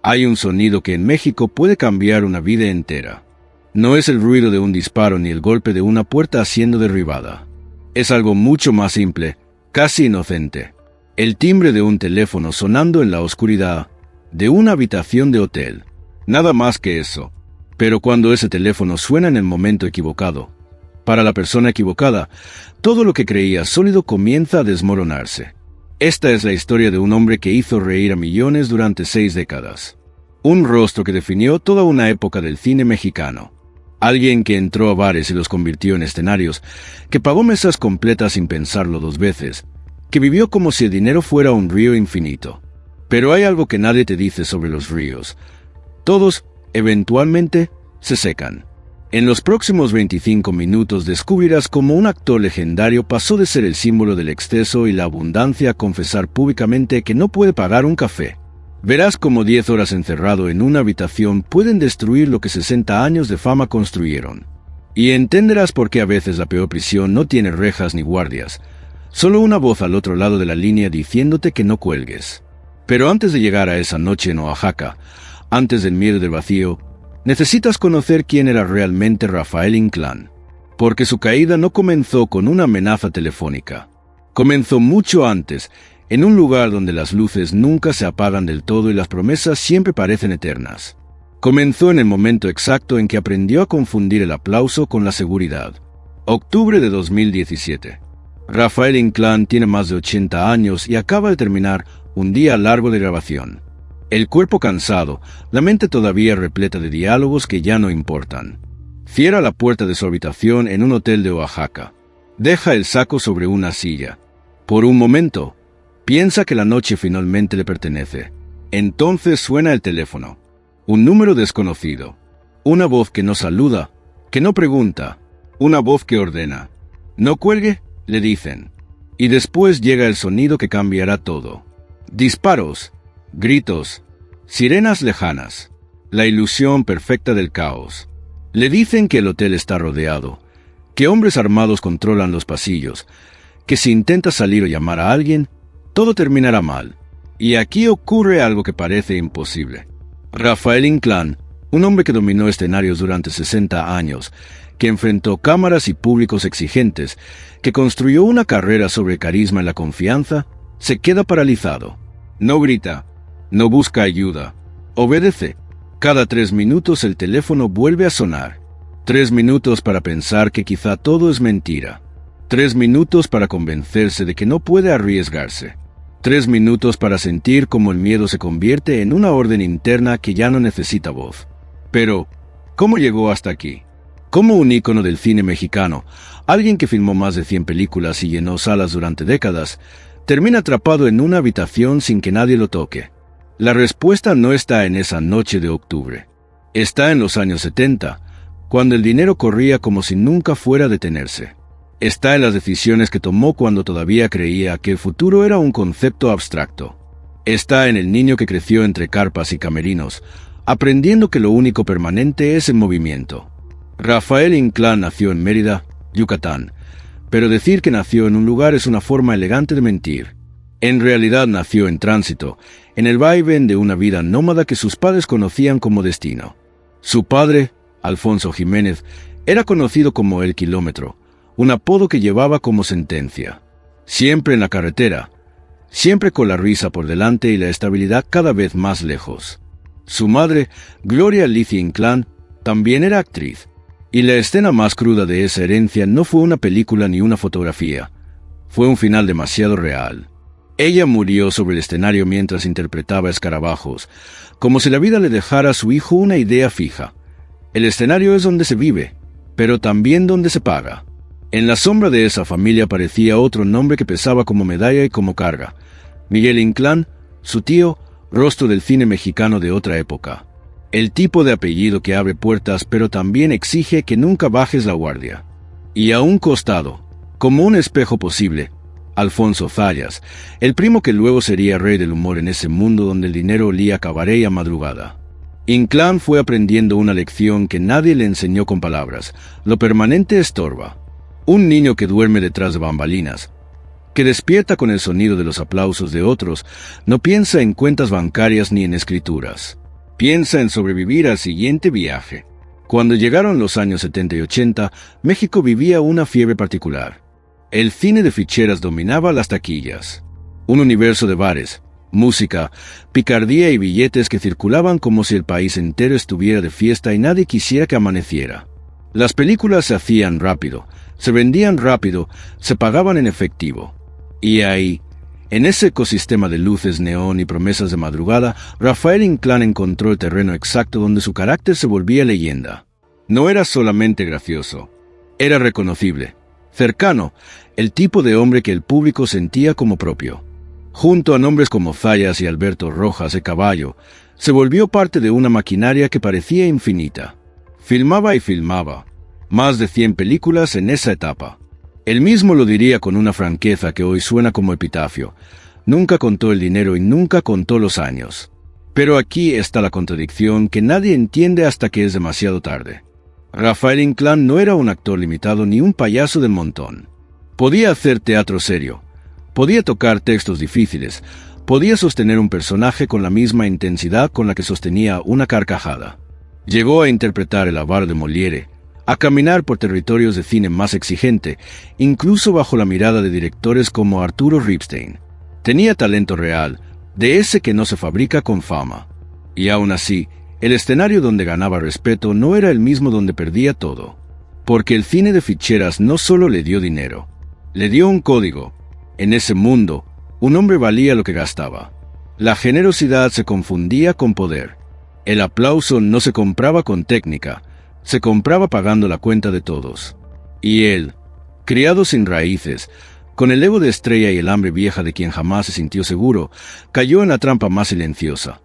Hay un sonido que en México puede cambiar una vida entera. No es el ruido de un disparo ni el golpe de una puerta siendo derribada. Es algo mucho más simple, casi inocente. El timbre de un teléfono sonando en la oscuridad de una habitación de hotel. Nada más que eso. Pero cuando ese teléfono suena en el momento equivocado, para la persona equivocada, todo lo que creía sólido comienza a desmoronarse. Esta es la historia de un hombre que hizo reír a millones durante 6 décadas. Un rostro que definió toda una época del cine mexicano. Alguien que entró a bares y los convirtió en escenarios, que pagó mesas completas sin pensarlo 2 veces, que vivió como si el dinero fuera un río infinito. Pero hay algo que nadie te dice sobre los ríos. Todos, eventualmente, se secan. En los próximos 25 minutos descubrirás cómo un actor legendario pasó de ser el símbolo del exceso y la abundancia a confesar públicamente que no puede pagar un café. Verás cómo 10 horas encerrado en una habitación pueden destruir lo que 60 años de fama construyeron. Y entenderás por qué a veces la peor prisión no tiene rejas ni guardias, solo una voz al otro lado de la línea diciéndote que no cuelgues. Pero antes de llegar a esa noche en Oaxaca, antes del miedo del vacío, necesitas conocer quién era realmente Rafael Inclán. Porque su caída no comenzó con una amenaza telefónica. Comenzó mucho antes, en un lugar donde las luces nunca se apagan del todo y las promesas siempre parecen eternas. Comenzó en el momento exacto en que aprendió a confundir el aplauso con la seguridad. Octubre de 2017. Rafael Inclán tiene más de 80 años y acaba de terminar un día largo de grabación. El cuerpo cansado, la mente todavía repleta de diálogos que ya no importan. Cierra la puerta de su habitación en un hotel de Oaxaca. Deja el saco sobre una silla. Por un momento, piensa que la noche finalmente le pertenece. Entonces suena el teléfono. Un número desconocido. Una voz que no saluda, que no pregunta. Una voz que ordena. «No cuelgue», le dicen. Y después llega el sonido que cambiará todo. Disparos, gritos, sirenas lejanas. La ilusión perfecta del caos. Le dicen que el hotel está rodeado, que hombres armados controlan los pasillos, que si intenta salir o llamar a alguien, todo terminará mal. Y aquí ocurre algo que parece imposible. Rafael Inclán, un hombre que dominó escenarios durante 60 años, que enfrentó cámaras y públicos exigentes, que construyó una carrera sobre carisma y la confianza, se queda paralizado. No grita, no busca ayuda, obedece. Cada 3 minutos el teléfono vuelve a sonar. 3 minutos para pensar que quizá todo es mentira. 3 minutos para convencerse de que no puede arriesgarse. 3 minutos para sentir cómo el miedo se convierte en una orden interna que ya no necesita voz. Pero, ¿cómo llegó hasta aquí? Como un ícono del cine mexicano, alguien que filmó más de 100 películas y llenó salas durante décadas, termina atrapado en una habitación sin que nadie lo toque. La respuesta no está en esa noche de octubre. Está en los años 70, cuando el dinero corría como si nunca fuera a detenerse. Está en las decisiones que tomó cuando todavía creía que el futuro era un concepto abstracto. Está en el niño que creció entre carpas y camerinos, aprendiendo que lo único permanente es el movimiento. Rafael Inclán nació en Mérida, Yucatán, pero decir que nació en un lugar es una forma elegante de mentir. En realidad nació en tránsito, en el vaivén de una vida nómada que sus padres conocían como destino. Su padre, Alfonso Jiménez, era conocido como El Kilómetro, un apodo que llevaba como sentencia. Siempre en la carretera, siempre con la risa por delante y la estabilidad cada vez más lejos. Su madre, Gloria Alicia Inclán, también era actriz. Y la escena más cruda de esa herencia no fue una película ni una fotografía. Fue un final demasiado real. Ella murió sobre el escenario mientras interpretaba escarabajos, como si la vida le dejara a su hijo una idea fija. El escenario es donde se vive, pero también donde se paga. En la sombra de esa familia aparecía otro nombre que pesaba como medalla y como carga. Miguel Inclán, su tío, rostro del cine mexicano de otra época. El tipo de apellido que abre puertas pero también exige que nunca bajes la guardia. Y a un costado, como un espejo posible, Alfonso Zayas, el primo que luego sería rey del humor en ese mundo donde el dinero olía a cabaret y a madrugada. Inclán fue aprendiendo una lección que nadie le enseñó con palabras: lo permanente estorba. Un niño que duerme detrás de bambalinas, que despierta con el sonido de los aplausos de otros, no piensa en cuentas bancarias ni en escrituras. Piensa en sobrevivir al siguiente viaje. Cuando llegaron los años 70 y 80, México vivía una fiebre particular. El cine de ficheras dominaba las taquillas. Un universo de bares, música, picardía y billetes que circulaban como si el país entero estuviera de fiesta y nadie quisiera que amaneciera. Las películas se hacían rápido, se vendían rápido, se pagaban en efectivo. Y ahí, en ese ecosistema de luces, neón y promesas de madrugada, Rafael Inclán encontró el terreno exacto donde su carácter se volvía leyenda. No era solamente gracioso, era reconocible, cercano, el tipo de hombre que el público sentía como propio. Junto a nombres como Zayas y Alberto Rojas de Caballo, se volvió parte de una maquinaria que parecía infinita. Filmaba y filmaba, más de 100 películas en esa etapa. Él mismo lo diría con una franqueza que hoy suena como epitafio. Nunca contó el dinero y nunca contó los años. Pero aquí está la contradicción que nadie entiende hasta que es demasiado tarde. Rafael Inclán no era un actor limitado ni un payaso del montón. Podía hacer teatro serio, podía tocar textos difíciles, podía sostener un personaje con la misma intensidad con la que sostenía una carcajada. Llegó a interpretar el avaro de Molière, a caminar por territorios de cine más exigente, incluso bajo la mirada de directores como Arturo Ripstein. Tenía talento real, de ese que no se fabrica con fama. Y aún así, el escenario donde ganaba respeto no era el mismo donde perdía todo. Porque el cine de ficheras no solo le dio dinero, le dio un código. En ese mundo, un hombre valía lo que gastaba. La generosidad se confundía con poder. El aplauso no se compraba con técnica, se compraba pagando la cuenta de todos. Y él, criado sin raíces, con el ego de estrella y el hambre vieja de quien jamás se sintió seguro, cayó en la trampa más silenciosa.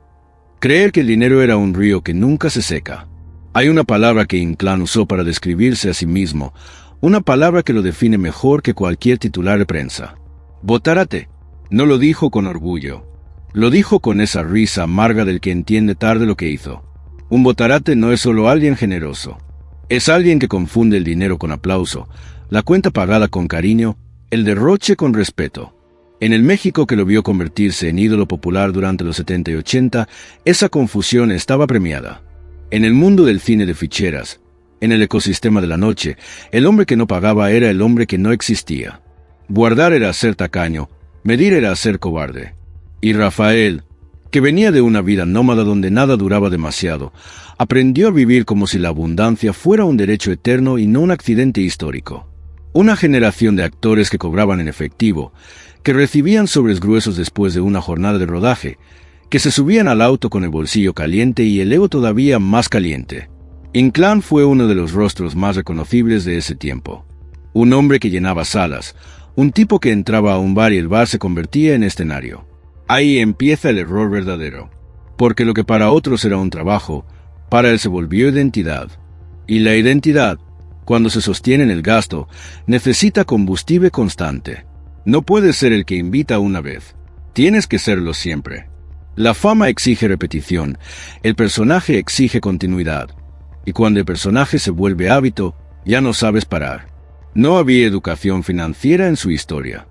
Creer que el dinero era un río que nunca se seca. Hay una palabra que Inclán usó para describirse a sí mismo, una palabra que lo define mejor que cualquier titular de prensa. Botarate. No lo dijo con orgullo. Lo dijo con esa risa amarga del que entiende tarde lo que hizo. Un botarate no es solo alguien generoso. Es alguien que confunde el dinero con aplauso, la cuenta pagada con cariño, el derroche con respeto. En el México que lo vio convertirse en ídolo popular durante los 70 y 80, esa confusión estaba premiada. En el mundo del cine de ficheras, en el ecosistema de la noche, el hombre que no pagaba era el hombre que no existía. Guardar era ser tacaño, medir era ser cobarde. Y Rafael, que venía de una vida nómada donde nada duraba demasiado, aprendió a vivir como si la abundancia fuera un derecho eterno y no un accidente histórico. Una generación de actores que cobraban en efectivo, que recibían sobres gruesos después de una jornada de rodaje, que se subían al auto con el bolsillo caliente y el ego todavía más caliente. Inclán fue uno de los rostros más reconocibles de ese tiempo. Un hombre que llenaba salas, un tipo que entraba a un bar y el bar se convertía en escenario. Ahí empieza el error verdadero, porque lo que para otros era un trabajo, para él se volvió identidad. Y la identidad, cuando se sostiene en el gasto, necesita combustible constante. No puedes ser el que invita una vez, tienes que serlo siempre. La fama exige repetición, el personaje exige continuidad, y cuando el personaje se vuelve hábito, ya no sabes parar. No había educación financiera en su historia.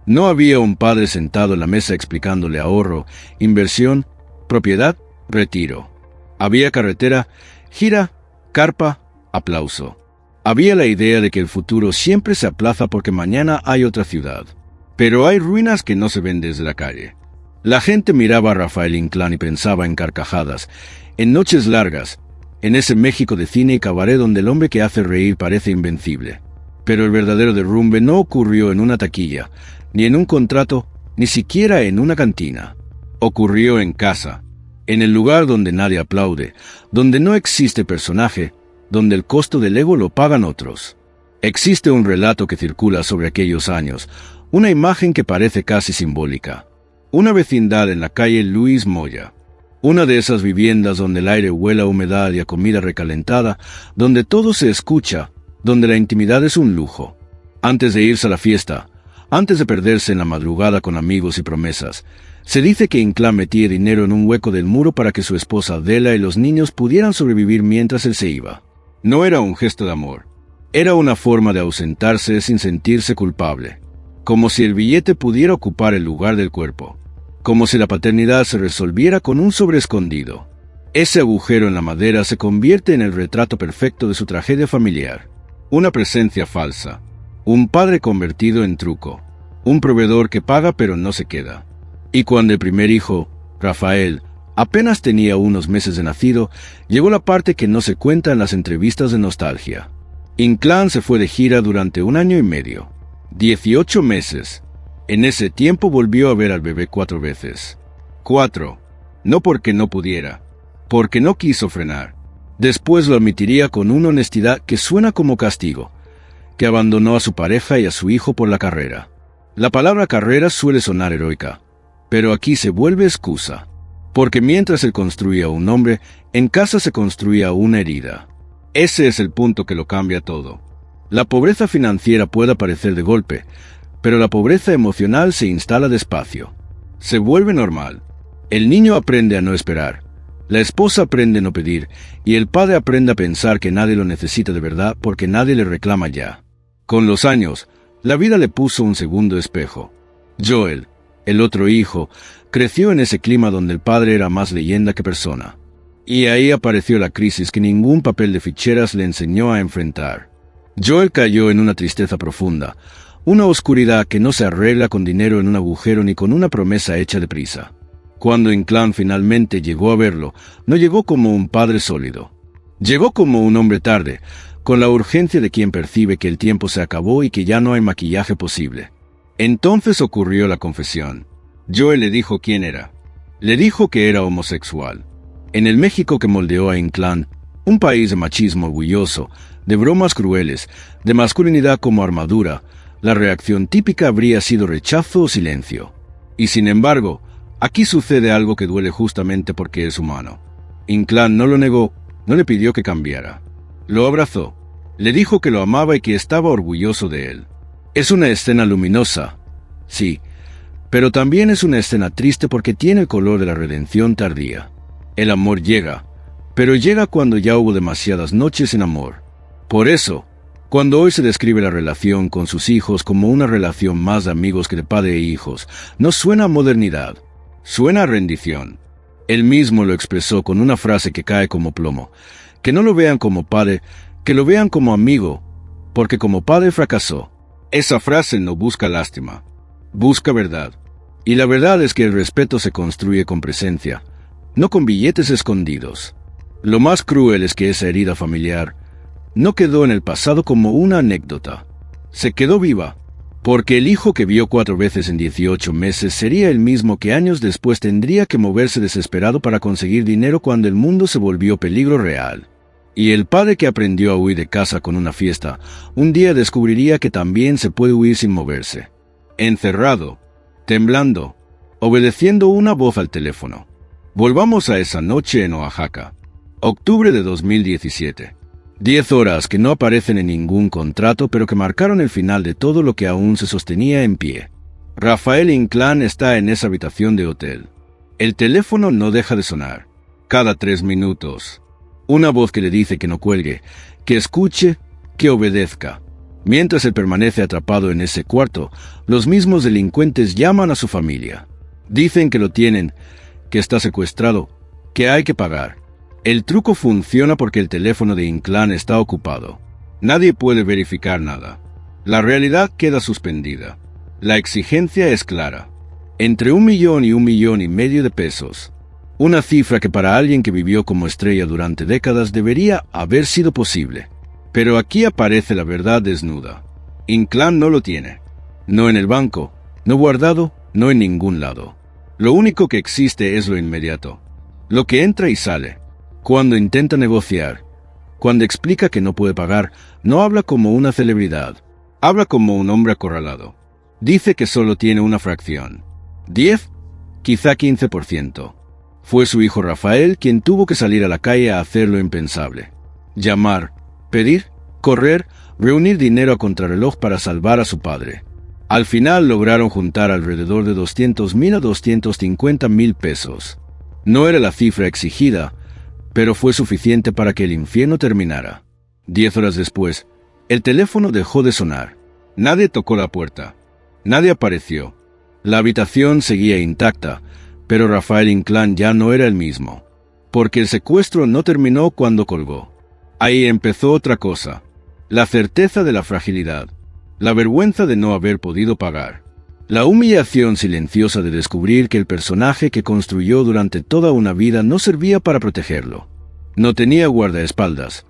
No había un padre sentado en la mesa explicándole ahorro, inversión, propiedad, retiro. Había carretera, gira, carpa, aplauso. Había la idea de que el futuro siempre se aplaza porque mañana hay otra ciudad. Pero hay ruinas que no se ven desde la calle. La gente miraba a Rafael Inclán y pensaba en carcajadas, en noches largas, en ese México de cine y cabaret donde el hombre que hace reír parece invencible. Pero el verdadero derrumbe no ocurrió en una taquilla, ni en un contrato, ni siquiera en una cantina. Ocurrió en casa, en el lugar donde nadie aplaude, donde no existe personaje, donde el costo del ego lo pagan otros. Existe un relato que circula sobre aquellos años, una imagen que parece casi simbólica. Una vecindad en la calle Luis Moya. Una de esas viviendas donde el aire huele a humedad y a comida recalentada, donde todo se escucha, donde la intimidad es un lujo. Antes de irse a la fiesta, antes de perderse en la madrugada con amigos y promesas, se dice que Inclán metía dinero en un hueco del muro para que su esposa Adela y los niños pudieran sobrevivir mientras él se iba. No era un gesto de amor, era una forma de ausentarse sin sentirse culpable, como si el billete pudiera ocupar el lugar del cuerpo, como si la paternidad se resolviera con un sobre escondido. Ese agujero en la madera se convierte en el retrato perfecto de su tragedia familiar. Una presencia falsa. Un padre convertido en truco. Un proveedor que paga pero no se queda. Y cuando el primer hijo, Rafael, apenas tenía unos meses de nacido, llegó la parte que no se cuenta en las entrevistas de nostalgia. Inclán se fue de gira durante 1 año y medio. 18 meses. En ese tiempo volvió a ver al bebé 4 veces. 4. No porque no pudiera, porque no quiso frenar. Después lo admitiría con una honestidad que suena como castigo, que abandonó a su pareja y a su hijo por la carrera. La palabra carrera suele sonar heroica, pero aquí se vuelve excusa, porque mientras él construía un hombre, en casa se construía una herida. Ese es el punto que lo cambia todo. La pobreza financiera puede aparecer de golpe, pero la pobreza emocional se instala despacio. Se vuelve normal. El niño aprende a no esperar, la esposa aprende a no pedir, y el padre aprende a pensar que nadie lo necesita de verdad porque nadie le reclama ya. Con los años, la vida le puso un segundo espejo. Joel, el otro hijo, creció en ese clima donde el padre era más leyenda que persona. Y ahí apareció la crisis que ningún papel de ficheras le enseñó a enfrentar. Joel cayó en una tristeza profunda, una oscuridad que no se arregla con dinero en un agujero ni con una promesa hecha deprisa. Cuando Inclán finalmente llegó a verlo, no llegó como un padre sólido. Llegó como un hombre tarde, con la urgencia de quien percibe que el tiempo se acabó y que ya no hay maquillaje posible. Entonces ocurrió la confesión. Joel le dijo quién era. Le dijo que era homosexual. En el México que moldeó a Inclán, un país de machismo orgulloso, de bromas crueles, de masculinidad como armadura, la reacción típica habría sido rechazo o silencio. Y sin embargo, aquí sucede algo que duele justamente porque es humano. Inclán no lo negó, no le pidió que cambiara. Lo abrazó, le dijo que lo amaba y que estaba orgulloso de él. Es una escena luminosa, sí, pero también es una escena triste porque tiene el color de la redención tardía. El amor llega, pero llega cuando ya hubo demasiadas noches sin amor. Por eso, cuando hoy se describe la relación con sus hijos como una relación más de amigos que de padre e hijos, no suena a modernidad, suena a rendición. Él mismo lo expresó con una frase que cae como plomo: que no lo vean como padre, que lo vean como amigo, porque como padre fracasó. Esa frase no busca lástima, busca verdad. Y la verdad es que el respeto se construye con presencia, no con billetes escondidos. Lo más cruel es que esa herida familiar no quedó en el pasado como una anécdota. Se quedó viva, porque el hijo que vio 4 veces en 18 meses sería el mismo que años después tendría que moverse desesperado para conseguir dinero cuando el mundo se volvió peligro real. Y el padre que aprendió a huir de casa con una fiesta, un día descubriría que también se puede huir sin moverse. Encerrado, temblando, obedeciendo una voz al teléfono. Volvamos a esa noche en Oaxaca. Octubre de 2017. 10 horas que no aparecen en ningún contrato, pero que marcaron el final de todo lo que aún se sostenía en pie. Rafael Inclán está en esa habitación de hotel. El teléfono no deja de sonar. Cada 3 minutos. Una voz que le dice que no cuelgue, que escuche, que obedezca. Mientras él permanece atrapado en ese cuarto, los mismos delincuentes llaman a su familia. Dicen que lo tienen, que está secuestrado, que hay que pagar. El truco funciona porque el teléfono de Inclán está ocupado. Nadie puede verificar nada. La realidad queda suspendida. La exigencia es clara. Entre 1 millón y 1,5 millones de pesos. Una cifra que para alguien que vivió como estrella durante décadas debería haber sido posible. Pero aquí aparece la verdad desnuda. Inclán no lo tiene. No en el banco, no guardado, no en ningún lado. Lo único que existe es lo inmediato. Lo que entra y sale. Cuando intenta negociar, cuando explica que no puede pagar, no habla como una celebridad. Habla como un hombre acorralado. Dice que solo tiene una fracción. 10, quizá 15%. Fue su hijo Rafael quien tuvo que salir a la calle a hacer lo impensable. Llamar, pedir, correr, reunir dinero a contrarreloj para salvar a su padre. Al final lograron juntar alrededor de 200,000 a 250,000 pesos. No era la cifra exigida, pero fue suficiente para que el infierno terminara. 10 horas después, el teléfono dejó de sonar. Nadie tocó la puerta. Nadie apareció. La habitación seguía intacta, pero Rafael Inclán ya no era el mismo. porque el secuestro no terminó cuando colgó. Ahí empezó otra cosa: la certeza de la fragilidad, la vergüenza de no haber podido pagar, la humillación silenciosa de descubrir que el personaje que construyó durante toda una vida no servía para protegerlo. No tenía guardaespaldas,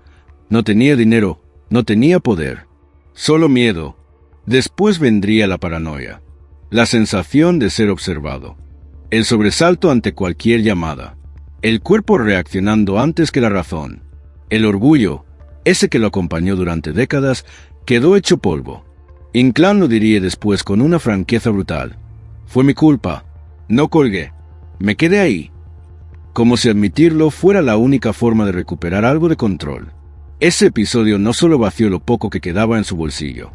no tenía dinero, no tenía poder, solo miedo. Después vendría la paranoia, la sensación de ser observado, el sobresalto ante cualquier llamada, el cuerpo reaccionando antes que la razón, el orgullo, ese que lo acompañó durante décadas, quedó hecho polvo. Inclán lo diría después con una franqueza brutal: fue mi culpa, no colgué, me quedé ahí. Como si admitirlo fuera la única forma de recuperar algo de control. Ese episodio no solo vació lo poco que quedaba en su bolsillo,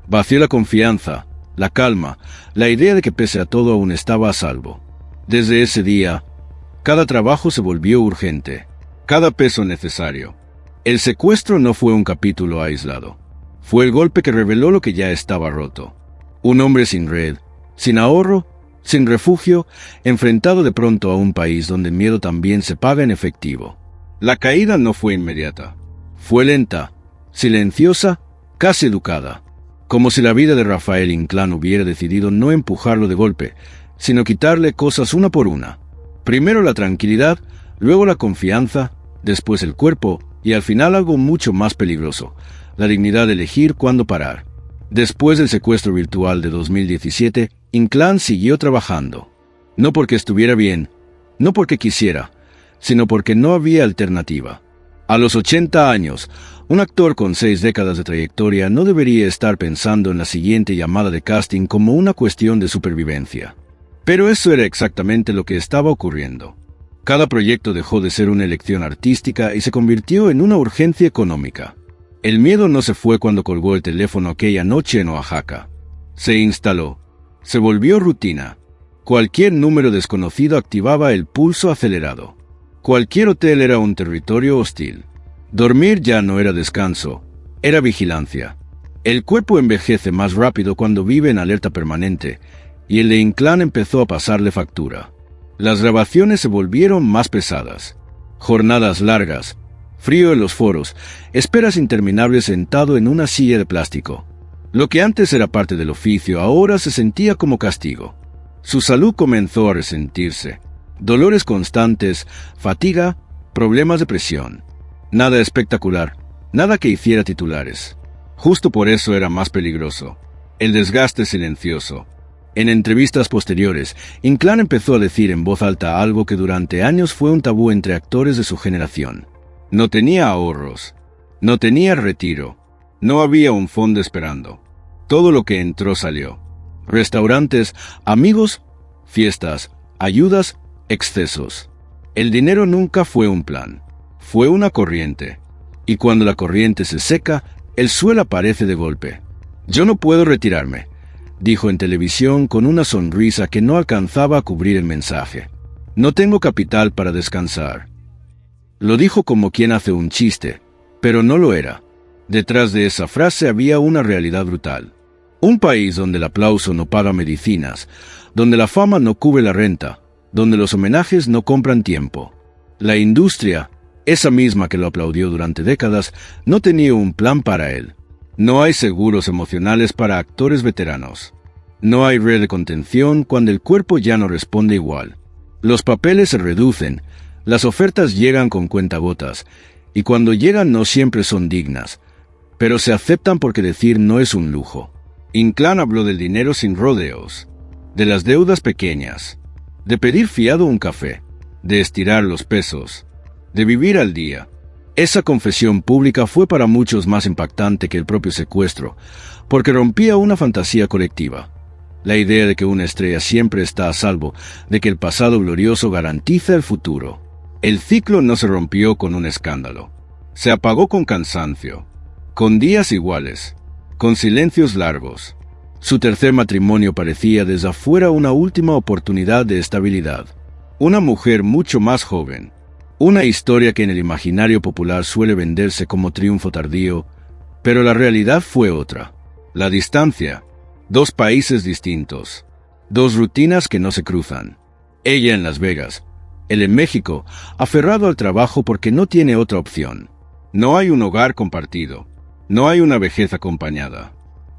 vació la confianza, la calma, la idea de que pese a todo aún estaba a salvo. Desde ese día, cada trabajo se volvió urgente, cada peso necesario. El secuestro no fue un capítulo aislado. Fue el golpe que reveló lo que ya estaba roto. Un hombre sin red, sin ahorro, sin refugio, enfrentado de pronto a un país donde el miedo también se paga en efectivo. La caída no fue inmediata. Fue lenta, silenciosa, casi educada. Como si la vida de Rafael Inclán hubiera decidido no empujarlo de golpe, sino quitarle cosas una por una. Primero la tranquilidad, luego la confianza, después el cuerpo y al final algo mucho más peligroso: la dignidad de elegir cuándo parar. Después del secuestro virtual de 2017, Inclán siguió trabajando. No porque estuviera bien, no porque quisiera, sino porque no había alternativa. A los 80 años, un actor con 6 décadas de trayectoria no debería estar pensando en la siguiente llamada de casting como una cuestión de supervivencia. Pero eso era exactamente lo que estaba ocurriendo. Cada proyecto dejó de ser una elección artística y se convirtió en una urgencia económica. El miedo no se fue cuando colgó el teléfono aquella noche en Oaxaca. Se instaló. Se volvió rutina. Cualquier número desconocido activaba el pulso acelerado. Cualquier hotel era un territorio hostil. Dormir ya no era descanso, era vigilancia. El cuerpo envejece más rápido cuando vive en alerta permanente, y el de Inclán empezó a pasarle factura. Las grabaciones se volvieron más pesadas. Jornadas largas, frío en los foros, esperas interminables sentado en una silla de plástico. Lo que antes era parte del oficio ahora se sentía como castigo. Su salud comenzó a resentirse. Dolores constantes, fatiga, problemas de presión. Nada espectacular, nada que hiciera titulares. Justo por eso era más peligroso: el desgaste silencioso. En entrevistas posteriores, Inclán empezó a decir en voz alta algo que durante años fue un tabú entre actores de su generación. No tenía ahorros, no tenía retiro, no había un fondo esperando. Todo lo que entró salió. Restaurantes, amigos, fiestas, ayudas, excesos. El dinero nunca fue un plan, fue una corriente. Y cuando la corriente se seca, el suelo aparece de golpe. «Yo no puedo retirarme», dijo en televisión con una sonrisa que no alcanzaba a cubrir el mensaje. «No tengo capital para descansar». Lo dijo como quien hace un chiste, pero no lo era. Detrás de esa frase había una realidad brutal. Un país donde el aplauso no paga medicinas, donde la fama no cubre la renta, donde los homenajes no compran tiempo. La industria, esa misma que lo aplaudió durante décadas, no tenía un plan para él. No hay seguros emocionales para actores veteranos. No hay red de contención cuando el cuerpo ya no responde igual. Los papeles se reducen, las ofertas llegan con cuentagotas, y cuando llegan no siempre son dignas, pero se aceptan porque decir no es un lujo. Inclán habló del dinero sin rodeos, de las deudas pequeñas, de pedir fiado un café, de estirar los pesos, de vivir al día. Esa confesión pública fue para muchos más impactante que el propio secuestro, porque rompía una fantasía colectiva. La idea de que una estrella siempre está a salvo, de que el pasado glorioso garantiza el futuro. El ciclo no se rompió con un escándalo. Se apagó con cansancio, con días iguales, con silencios largos. Su tercer matrimonio parecía desde afuera una última oportunidad de estabilidad. Una mujer mucho más joven. Una historia que en el imaginario popular suele venderse como triunfo tardío, pero la realidad fue otra. La distancia. 2 países distintos. 2 rutinas que no se cruzan. Ella en Las Vegas, Él en México, aferrado al trabajo porque no tiene otra opción. No hay un hogar compartido. No hay una vejez acompañada.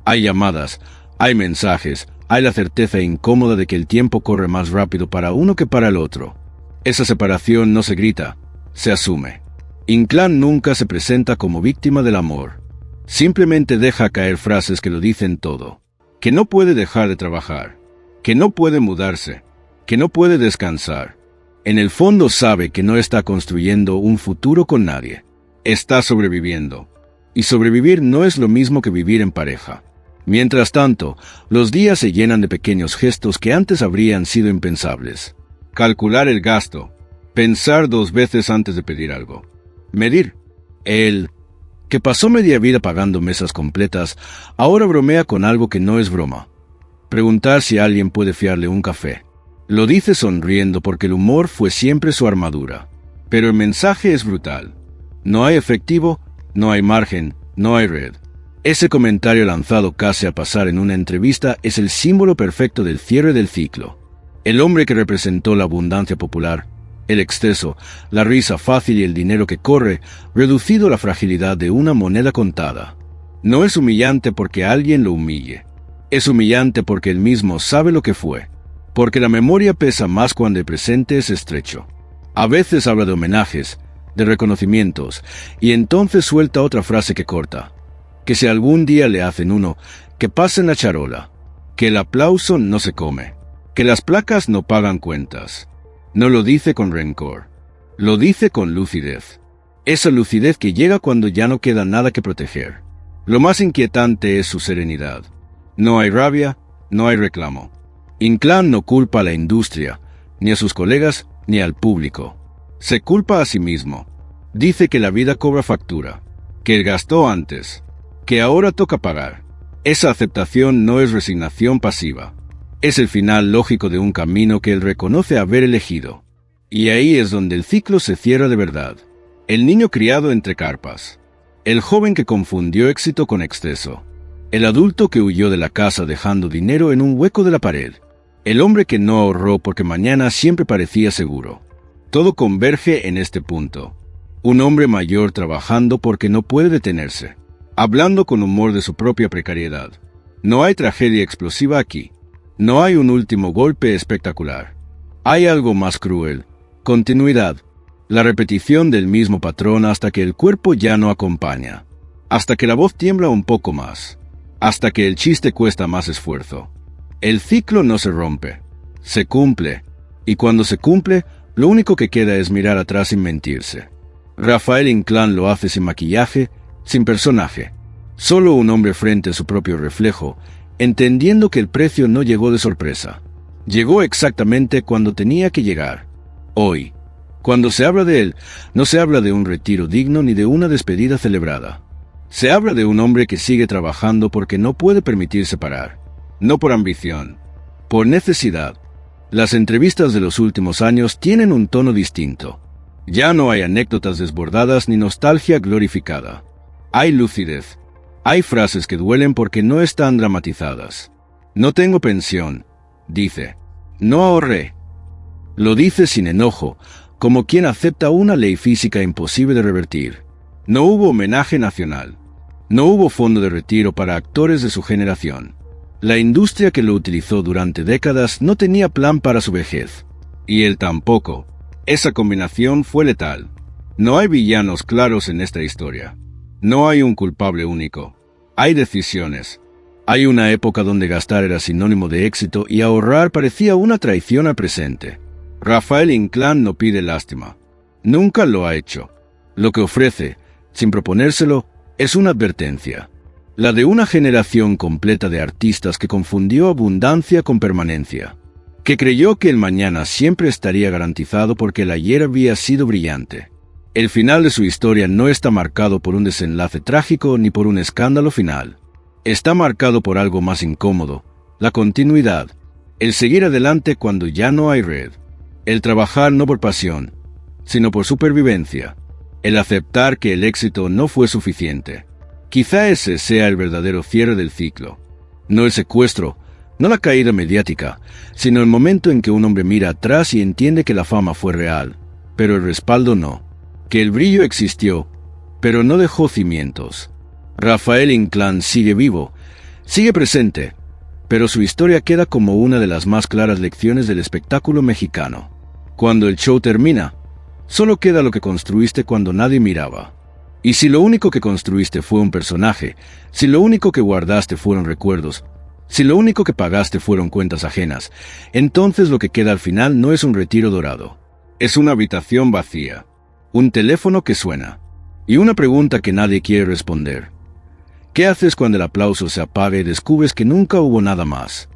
Hay llamadas, hay mensajes, hay la certeza incómoda de que el tiempo corre más rápido para uno que para el otro. Esa separación no se grita, se asume. Inclán nunca se presenta como víctima del amor. Simplemente deja caer frases que lo dicen todo. Que no puede dejar de trabajar, que no puede mudarse, que no puede descansar. En el fondo sabe que no está construyendo un futuro con nadie. Está sobreviviendo. Y sobrevivir no es lo mismo que vivir en pareja. Mientras tanto, los días se llenan de pequeños gestos que antes habrían sido impensables. Calcular el gasto. Pensar 2 veces antes de pedir algo. Medir. Él, que pasó media vida pagando mesas completas, ahora bromea con algo que no es broma. Preguntar si alguien puede fiarle un café. Lo dice sonriendo porque el humor fue siempre su armadura. Pero el mensaje es brutal. No hay efectivo, no hay margen, no hay red. Ese comentario lanzado casi a pasar en una entrevista es el símbolo perfecto del cierre del ciclo. El hombre que representó la abundancia popular, el exceso, la risa fácil y el dinero que corre, reducido a la fragilidad de una moneda contada. No es humillante porque alguien lo humille. Es humillante porque él mismo sabe lo que fue. Porque la memoria pesa más cuando el presente es estrecho. A veces habla de homenajes, de reconocimientos, y entonces suelta otra frase que corta. Que si algún día le hacen uno, que pasen la charola. Que el aplauso no se come. Que las placas no pagan cuentas. No lo dice con rencor. Lo dice con lucidez. Esa lucidez que llega cuando ya no queda nada que proteger. Lo más inquietante es su serenidad. No hay rabia, no hay reclamo. Inclán no culpa a la industria, ni a sus colegas, ni al público. Se culpa a sí mismo. Dice que la vida cobra factura, que gastó antes, que ahora toca pagar. Esa aceptación no es resignación pasiva. Es el final lógico de un camino que él reconoce haber elegido. Y ahí es donde el ciclo se cierra de verdad. El niño criado entre carpas. El joven que confundió éxito con exceso. El adulto que huyó de la casa dejando dinero en un hueco de la pared. El hombre que no ahorró porque mañana siempre parecía seguro. Todo converge en este punto. Un hombre mayor trabajando porque no puede detenerse. Hablando con humor de su propia precariedad. No hay tragedia explosiva aquí. No hay un último golpe espectacular. Hay algo más cruel. Continuidad. La repetición del mismo patrón hasta que el cuerpo ya no acompaña. Hasta que la voz tiembla un poco más. Hasta que el chiste cuesta más esfuerzo. El ciclo no se rompe. Se cumple. Y cuando se cumple, lo único que queda es mirar atrás sin mentirse. Rafael Inclán lo hace sin maquillaje, sin personaje. Solo un hombre frente a su propio reflejo, entendiendo que el precio no llegó de sorpresa. Llegó exactamente cuando tenía que llegar. Hoy. Cuando se habla de él, no se habla de un retiro digno ni de una despedida celebrada. Se habla de un hombre que sigue trabajando porque no puede permitirse parar. No por ambición, por necesidad. Las entrevistas de los últimos años tienen un tono distinto. Ya no hay anécdotas desbordadas ni nostalgia glorificada. Hay lucidez. Hay frases que duelen porque no están dramatizadas. No tengo pensión, dice. No ahorré. Lo dice sin enojo, como quien acepta una ley física imposible de revertir. No hubo homenaje nacional. No hubo fondo de retiro para actores de su generación. La industria que lo utilizó durante décadas no tenía plan para su vejez. Y él tampoco. Esa combinación fue letal. No hay villanos claros en esta historia. No hay un culpable único. Hay decisiones. Hay una época donde gastar era sinónimo de éxito y ahorrar parecía una traición al presente. Rafael Inclán no pide lástima. Nunca lo ha hecho. Lo que ofrece, sin proponérselo, es una advertencia. La de una generación completa de artistas que confundió abundancia con permanencia. Que creyó que el mañana siempre estaría garantizado porque el ayer había sido brillante. El final de su historia no está marcado por un desenlace trágico ni por un escándalo final. Está marcado por algo más incómodo, la continuidad, el seguir adelante cuando ya no hay red, el trabajar no por pasión, sino por supervivencia, el aceptar que el éxito no fue suficiente. Quizá ese sea el verdadero cierre del ciclo. No el secuestro, No la caída mediática, sino el momento en que un hombre mira atrás y entiende que la fama fue real, pero el respaldo no. Que el brillo existió, pero no dejó cimientos. Rafael Inclán sigue vivo, sigue presente, pero su historia queda como una de las más claras lecciones del espectáculo mexicano. Cuando el show termina, solo queda lo que construiste cuando nadie miraba. Y si lo único que construiste fue un personaje, si lo único que guardaste fueron recuerdos, si lo único que pagaste fueron cuentas ajenas, entonces lo que queda al final no es un retiro dorado. Es una habitación vacía, un teléfono que suena, y una pregunta que nadie quiere responder. ¿Qué haces cuando el aplauso se apaga y descubres que nunca hubo nada más?